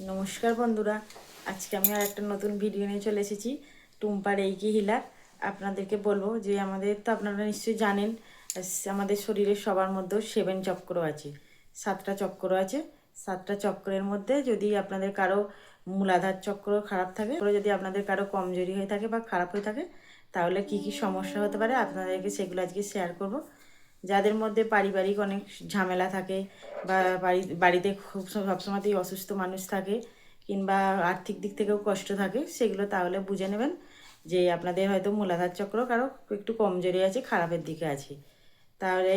নমস্কার বন্ধুরা, আজকে আমি আর একটা নতুন ভিডিও নিয়ে চলে এসেছি টুম্পার এইকি হিলার। আপনাদেরকে বলবো যে আমাদের তো আপনারা নিশ্চয়ই জানেন আমাদের শরীরের সবার মধ্যে 7 চক্র আছে, 7টা চক্র আছে। 7টা চক্রের মধ্যে যদি আপনাদের কারো মূলাধার চক্র খারাপ থাকে, যদি আপনাদের কারো কমজোরি হয়ে থাকে বা খারাপ হয়ে থাকে, তাহলে কি কি সমস্যা হতে পারে আপনাদেরকে সেগুলো আজকে শেয়ার করব। যাদের মধ্যে পারিবারিক অনেক ঝামেলা থাকে বা বাড়িতে খুব সবসময়তেই অসুস্থ মানুষ থাকে কিংবা আর্থিক দিক থেকেও কষ্ট থাকে, সেগুলো তাহলে বুঝে নেবেন যে আপনাদের হয়তো মূলাধার চক্র কারো একটু কমজোরি আছে, খারাপের দিকে আছে। তাহলে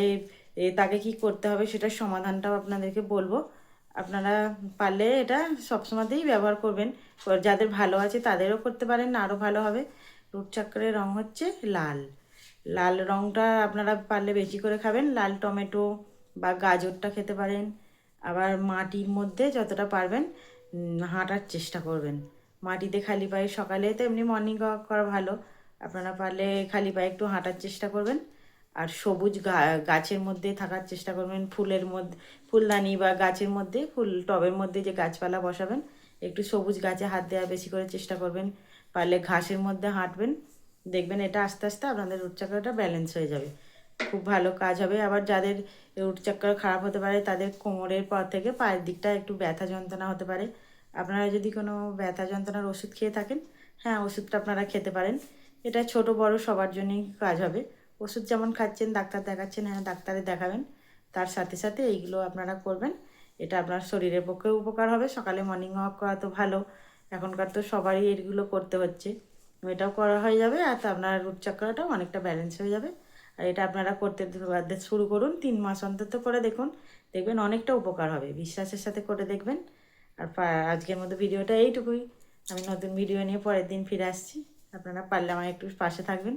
তাকে কি করতে হবে সেটার সমাধানটাও আপনাদেরকে বলবো। আপনারা পারলে এটা সবসময়তেই ব্যবহার করবেন। যাদের ভালো আছে তাদেরও করতে পারেন, আরও ভালো হবে। রুট চক্রের রং হচ্ছে লাল। লাল রঙটা আপনারা পারলে বেশি করে খাবেন। লাল টমেটো বা গাজরটা খেতে পারেন। আবার মাটির মধ্যে যতটা পারবেন হাঁটার চেষ্টা করবেন। মাটিতে খালি পায়ে, সকালে তো এমনি মর্নিং ওয়াক করা ভালো, আপনারা পারলে খালি পায়ে একটু হাঁটার চেষ্টা করবেন। আর সবুজ গাছের মধ্যে থাকার চেষ্টা করবেন। ফুলের মধ্যে, ফুলদানি বা গাছের মধ্যে, ফুল টবের মধ্যে যে গাছপালা বসাবেন, একটু সবুজ গাছে হাত দেওয়া বেশি করে চেষ্টা করবেন। পারলে ঘাসের মধ্যে হাঁটবেন, দেখবেন এটা আস্তে আস্তে আপনাদের রুট চক্রটা ব্যালেন্স হয়ে যাবে, খুব ভালো কাজ হবে। আবার যাদের রুট চক্র খারাপ হতে পারে তাদের কোমরের পর থেকে পায়ের দিকটা একটু ব্যথা যন্ত্রণা হতে পারে। আপনারা যদি কোনো ব্যথা যন্ত্রণার ওষুধ খেয়ে থাকেন, হ্যাঁ ওষুধটা আপনারা খেতে পারেন। এটা ছোট বড় সবার জন্যই কাজ হবে। ওষুধ যেমন খাচ্ছেন, ডাক্তার দেখাচ্ছেন, হ্যাঁ ডাক্তারে দেখাবেন, তার সাথে সাথে এইগুলো আপনারা করবেন। এটা আপনার শরীরের পক্ষেও উপকার হবে। সকালে মর্নিং ওয়াক করা তো ভালো, এখনকার তো সবারই এগুলো করতে হচ্ছে, এটাও করা হয়ে যাবে। আর তো আপনার রুট চক্রটাও অনেকটা ব্যালেন্স হয়ে যাবে। আর এটা আপনারা করতে শুরু করুন, 3 মাস অন্তত করে দেখুন, দেখবেন অনেকটা উপকার হবে। বিশ্বাসের সাথে করে দেখবেন। আর আজকের মতো ভিডিওটা এইটুকুই। আমি নতুন ভিডিও নিয়ে পরের দিন ফিরে আসছি। আপনারা পারলে আমার একটু পাশে থাকবেন।